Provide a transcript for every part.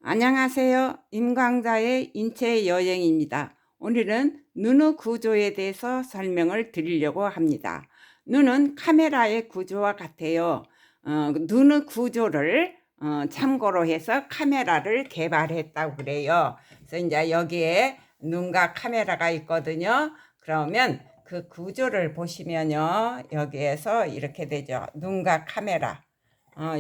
안녕하세요. 임강자의 인체 여행입니다. 오늘은 눈의 구조에 대해서 설명을 드리려고 합니다. 눈은 카메라의 구조와 같아요. 눈의 구조를 참고로 해서 카메라를 개발했다고 그래요. 그래서 이제 여기에 눈과 카메라가 있거든요. 그러면 그 구조를 보시면요. 여기에서 이렇게 되죠. 눈과 카메라.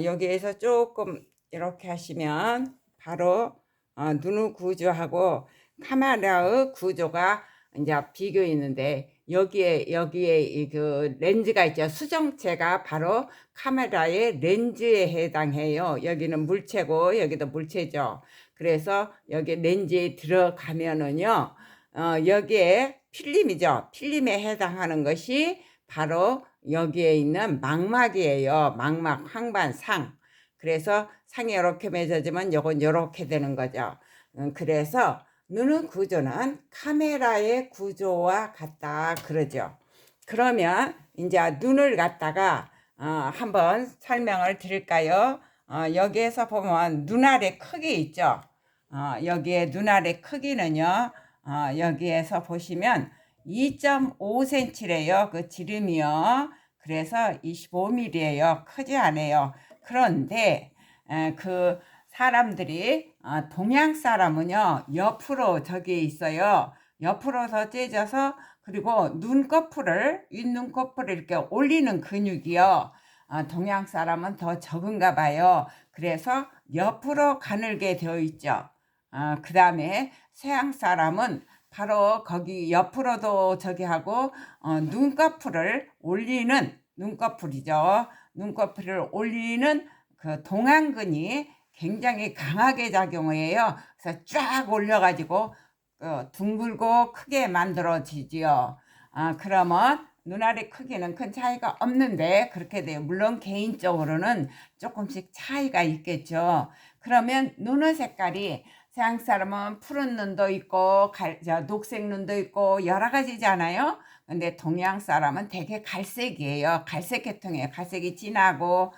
여기에서 조금 이렇게 하시면 바로 눈의 구조하고 카메라의 구조가 이제 비교 있는데 여기에 그 렌즈가 있죠. 수정체가 바로 카메라의 렌즈에 해당해요. 여기는 물체고 여기도 물체죠. 그래서 여기 렌즈에 들어가면은요, 여기에 필름이죠. 필름에 해당하는 것이 바로 여기에 있는 망막이에요. 망막, 황반, 상. 그래서 상이 이렇게 맺어지면 요건 이렇게 되는 거죠. 그래서 눈의 구조는 카메라의 구조와 같다 그러죠. 그러면 이제 눈을 갖다가 한번 설명을 드릴까요? 여기에서 보면 눈알의 크기 있죠. 여기에 눈알의 크기는요. 여기에서 보시면 2.5cm래요. 그 지름이요. 그래서 25mm예요. 크지 않아요. 그런데 그 사람들이 동양 사람은요 옆으로 저기 있어요. 옆으로서 째져서 그리고 눈꺼풀을 윗눈꺼풀을 이렇게 올리는 근육이요. 동양 사람은 더 적은가 봐요. 그래서 옆으로 가늘게 되어 있죠. 그 다음에 서양 사람은 바로 거기 옆으로도 저기 하고 눈꺼풀을 올리는 눈꺼풀이죠. 눈꺼풀을 올리는 그 동안근이 굉장히 강하게 작용해요. 그래서 쫙 올려가지고 둥글고 크게 만들어지지요. 그러면 눈알의 크기는 큰 차이가 없는데 그렇게 돼요. 물론 개인적으로는 조금씩 차이가 있겠죠. 그러면 눈의 색깔이 서양 사람은 푸른 눈도 있고 녹색 눈도 있고 여러 가지잖아요. 근데 동양 사람은 되게 갈색이에요. 갈색 계통이에요. 갈색이 진하고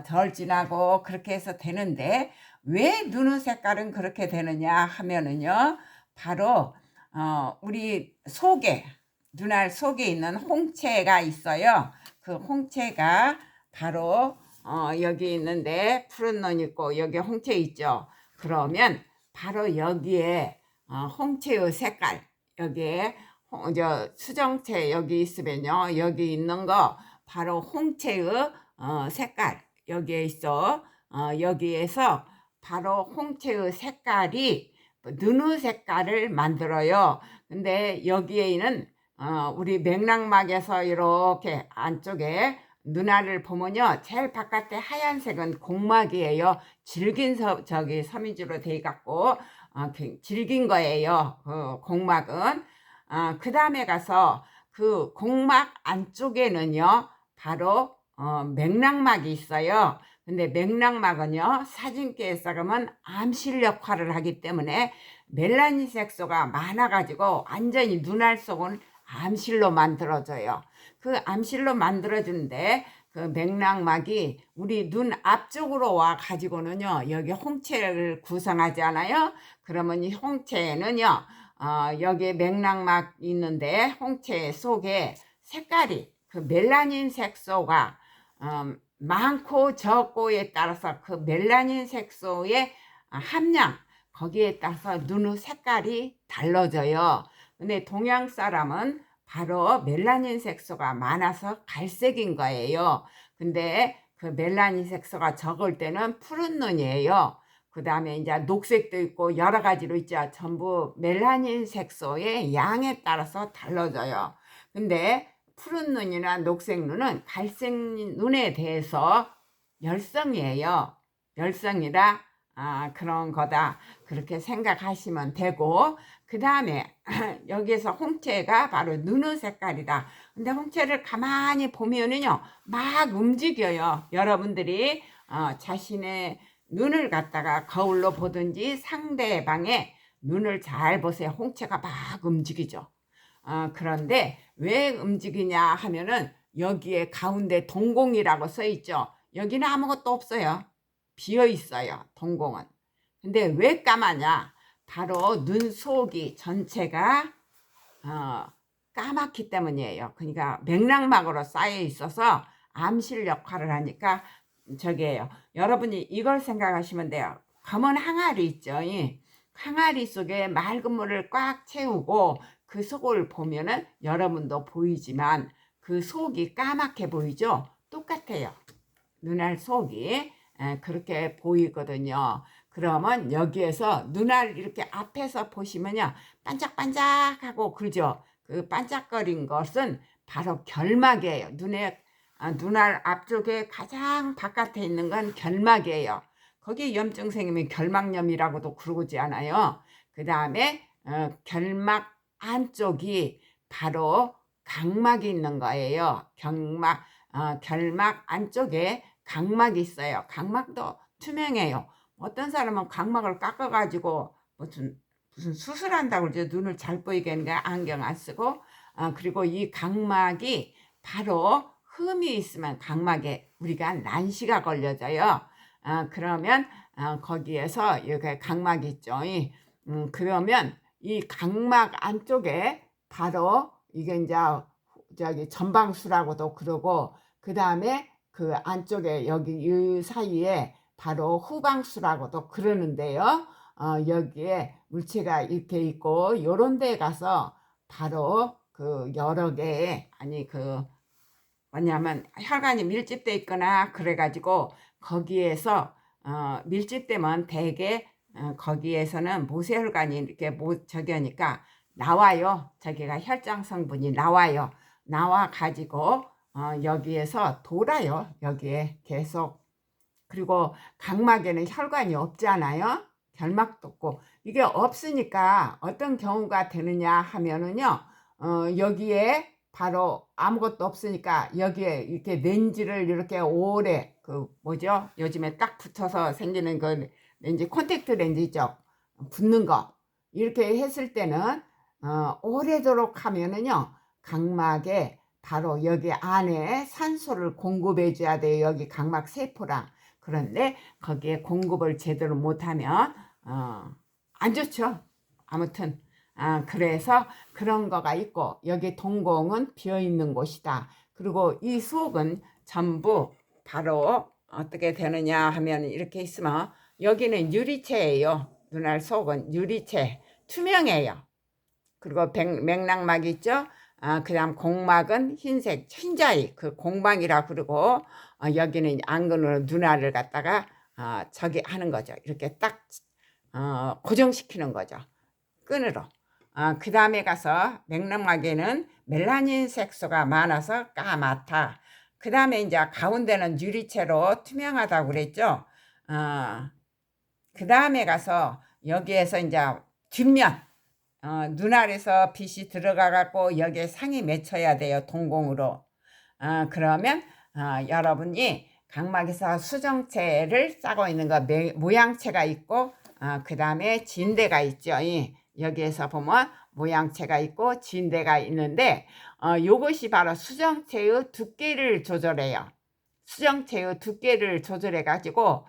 덜 진하고 그렇게 해서 되는데 왜 눈의 색깔은 그렇게 되느냐 하면은요. 바로 우리 속에 눈알 속에 있는 홍채가 있어요. 그 홍채가 바로 여기 있는데 푸른 눈 있고 여기 홍채 있죠. 그러면 바로 여기에 홍채의 색깔 여기에 수정체 여기 있으면요. 여기 있는 거 바로 홍채의 색깔 여기에 있어. 여기에서 바로 홍채의 색깔이 눈의 색깔을 만들어요. 근데 여기에는 우리 맥락막에서 이렇게 안쪽에 눈알을 보면요. 제일 바깥에 하얀색은 공막이에요. 질긴 저기 섬유지로 돼 갖고 질긴 거예요. 공막은. 그 다음에 가서 그 공막 안쪽에는요. 바로 맥락막이 있어요. 근데 맥락막은요. 사진기에서 그러면 암실 역할을 하기 때문에 멜라닌 색소가 많아가지고 완전히 눈알 속은 암실로 만들어져요. 그 암실로 만들어지는데 그 맥락막이 우리 눈 앞쪽으로 와 가지고는요 여기 홍채를 구성하지 않아요. 그러면 이 홍채는요 여기에 맥락막 있는데 홍채 속에 색깔이 그 멜라닌 색소가 많고 적고에 따라서 그 멜라닌 색소의 함량 거기에 따라서 눈의 색깔이 달라져요. 근데 동양 사람은 바로 멜라닌 색소가 많아서 갈색인 거예요. 근데 그 멜라닌 색소가 적을 때는 푸른 눈이에요. 그 다음에 이제 녹색도 있고 여러 가지로 있죠. 전부 멜라닌 색소의 양에 따라서 달라져요. 근데 푸른 눈이나 녹색 눈은 갈색 눈에 대해서 열성이에요. 열성이라 그런 거다. 그렇게 생각하시면 되고 그 다음에 여기에서 홍채가 바로 눈의 색깔이다. 근데 홍채를 가만히 보면은요 막 움직여요. 여러분들이 자신의 눈을 갖다가 거울로 보든지 상대방의 눈을 잘 보세요. 홍채가 막 움직이죠. 그런데 왜 움직이냐 하면은 여기에 가운데 동공이라고 써 있죠. 여기는 아무것도 없어요. 비어 있어요. 동공은. 근데 왜 까마냐? 바로 눈 속이 전체가 까맣기 때문이에요. 그러니까 맥락막으로 쌓여 있어서 암실 역할을 하니까 저게요. 여러분이 이걸 생각하시면 돼요. 검은 항아리 있죠. 이 항아리 속에 맑은 물을 꽉 채우고 그 속을 보면은 여러분도 보이지만 그 속이 까맣게 보이죠. 똑같아요. 눈알 속이 그렇게 보이거든요. 그러면 여기에서 눈알 이렇게 앞에서 보시면요, 반짝반짝하고 그죠? 그 반짝거린 것은 바로 결막이에요. 눈알 앞쪽에 가장 바깥에 있는 건 결막이에요. 거기에 염증 생기면 결막염이라고도 그러지 않아요. 그 다음에 결막 안쪽이 바로 각막이 있는 거예요. 결막 안쪽에 각막이 있어요. 각막도 투명해요. 어떤 사람은 각막을 깎아가지고 무슨 수술한다고 그러죠. 눈을 잘 보이게 하는 게 안경 안 쓰고. 그리고 이 각막이 바로 흠이 있으면 각막에 우리가 난시가 걸려져요. 그러면 거기에서 여기 각막이 있죠. 그러면 이 각막 안쪽에 바로 이게 이제 저기 전방수라고도 그러고, 그 다음에 그 안쪽에 여기 이 사이에 바로 후방수라고도 그러는데요. 여기에 물체가 이렇게 있고 요런 데 가서 바로 그 여러 개의 그 뭐냐면 혈관이 밀집돼 있거나 그래가지고 거기에서 밀집되면 대개 거기에서는 모세혈관이 이렇게 저기 하니까 나와요. 저기가 혈장 성분이 나와요. 나와 가지고 여기에서 돌아요. 여기에 계속. 그리고 각막에는 혈관이 없잖아요. 결막도 없고. 이게 없으니까 어떤 경우가 되느냐 하면은요, 여기에 바로 아무것도 없으니까 여기에 이렇게 렌즈를 이렇게 오래 그 뭐죠? 요즘에 딱 붙어서 생기는 그 렌즈, 콘택트 렌즈 있죠? 붙는 거. 이렇게 했을 때는 오래도록 하면은요, 각막에 바로 여기 안에 산소를 공급해 줘야 돼요. 여기 각막 세포랑. 그런데 거기에 공급을 제대로 못하면 안 좋죠. 아무튼 그래서 그런 거가 있고, 여기 동공은 비어있는 곳이다. 그리고 이 속은 전부 바로 어떻게 되느냐 하면 이렇게 있으면 여기는 유리체예요. 눈알 속은 유리체, 투명해요. 그리고 맥락막 있죠. 그 다음 공막은 흰색, 흰자위, 그 공막이라 그러고, 여기는 안근으로 눈알을 갖다가 저기 하는 거죠. 이렇게 딱 고정시키는 거죠. 끈으로. 그 다음에 가서 맥락막에는 멜라닌 색소가 많아서 까맣다. 그 다음에 이제 가운데는 유리체로 투명하다고 그랬죠. 그 다음에 가서 여기에서 이제 뒷면, 눈알에서 빛이 들어가 갖고 여기에 상이 맺혀야 돼요. 동공으로. 그러면 여러분이 각막에서 수정체를 싸고 있는 거 모양체가 있고, 그 다음에 진대가 있죠. 여기에서 보면 모양체가 있고 진대가 있는데, 요것이 바로 수정체의 두께를 조절해요. 수정체의 두께를 조절해 가지고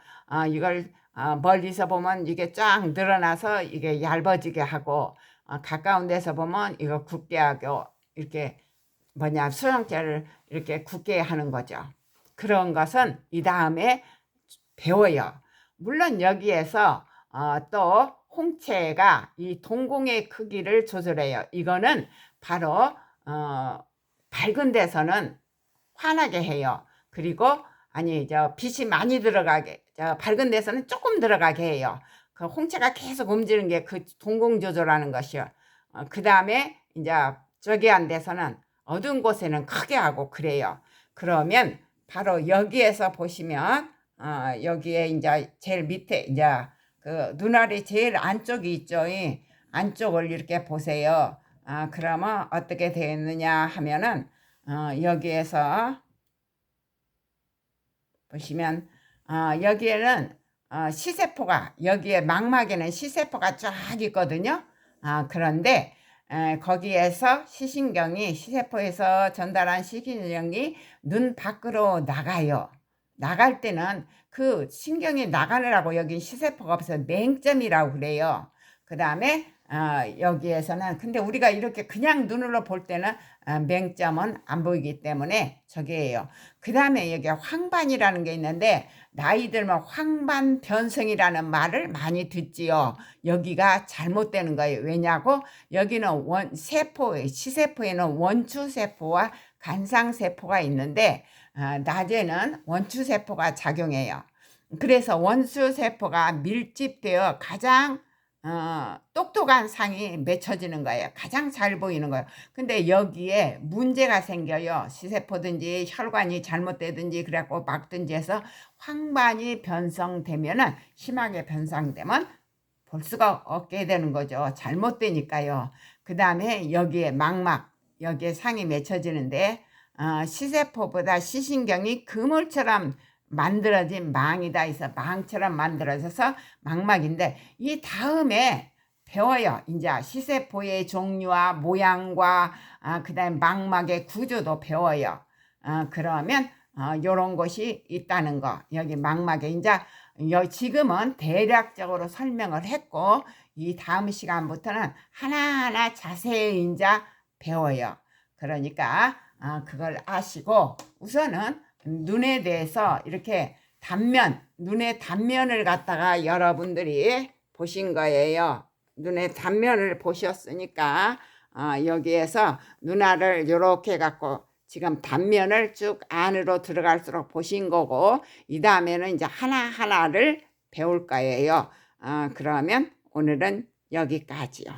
이걸 멀리서 보면 이게 쫙 늘어나서 이게 얇아지게 하고, 가까운 데서 보면 이거 굳게 하고, 이렇게 수정체를 이렇게 굳게 하는 거죠. 그런 것은 이 다음에 배워요. 물론 여기에서 또 홍채가 이 동공의 크기를 조절해요. 이거는 바로 밝은 데서는 환하게 해요. 그리고 빛이 많이 들어가게, 밝은 데서는 조금 들어가게 해요. 그 홍채가 계속 움직이는 게 그 동공 조절하는 것이요. 그 다음에 이제 저기 한 데서는 어두운 곳에는 크게 하고 그래요. 그러면 바로 여기에서 보시면 여기에 이제 제일 밑에 이제 그 눈알이 제일 안쪽이 있죠. 이 안쪽을 이렇게 보세요. 그러면 어떻게 되어 있느냐 하면은 여기에서 보시면 여기에는 시세포가, 여기에 망막에는 시세포가 쫙 있거든요. 그런데 거기에서 시세포에서 전달한 시신경이 눈 밖으로 나가요. 나갈 때는 그 신경이 나가느라고 여기 시세포가 없어서 맹점이라고 그래요. 그 다음에 여기에서는 근데 우리가 이렇게 그냥 눈으로 볼 때는 맹점은 안 보이기 때문에 저게예요. 그 다음에 여기 황반이라는 게 있는데 나이 들면 황반 변성이라는 말을 많이 듣지요. 여기가 잘못되는 거예요. 왜냐고? 여기는 시세포에는 원추세포와 간상세포가 있는데 낮에는 원추세포가 작용해요. 그래서 원추세포가 밀집되어 가장 똑똑한 상이 맺혀지는 거예요. 가장 잘 보이는 거예요. 근데 여기에 문제가 생겨요. 시세포든지 혈관이 잘못되든지 그래갖고 막든지 해서 황반이 변성되면은 심하게 변성되면 볼 수가 없게 되는 거죠. 잘못되니까요. 그 다음에 여기에 망막, 여기에 상이 맺혀지는데 시세포보다 시신경이 그물처럼 만들어진 망이다 해서 망처럼 만들어져서 망막인데 이 다음에 배워요. 이제 시세포의 종류와 모양과 그 다음에 망막의 구조도 배워요. 그러면 요런 것이 있다는 거. 여기 망막에 이제 지금은 대략적으로 설명을 했고 이 다음 시간부터는 하나하나 자세히 이제 배워요. 그러니까 그걸 아시고 우선은 눈에 대해서 이렇게 눈의 단면을 갖다가 여러분들이 보신 거예요. 눈의 단면을 보셨으니까 여기에서 눈알을 이렇게 갖고 지금 단면을 쭉 안으로 들어갈수록 보신 거고 이 다음에는 이제 하나하나를 배울 거예요. 그러면 오늘은 여기까지요.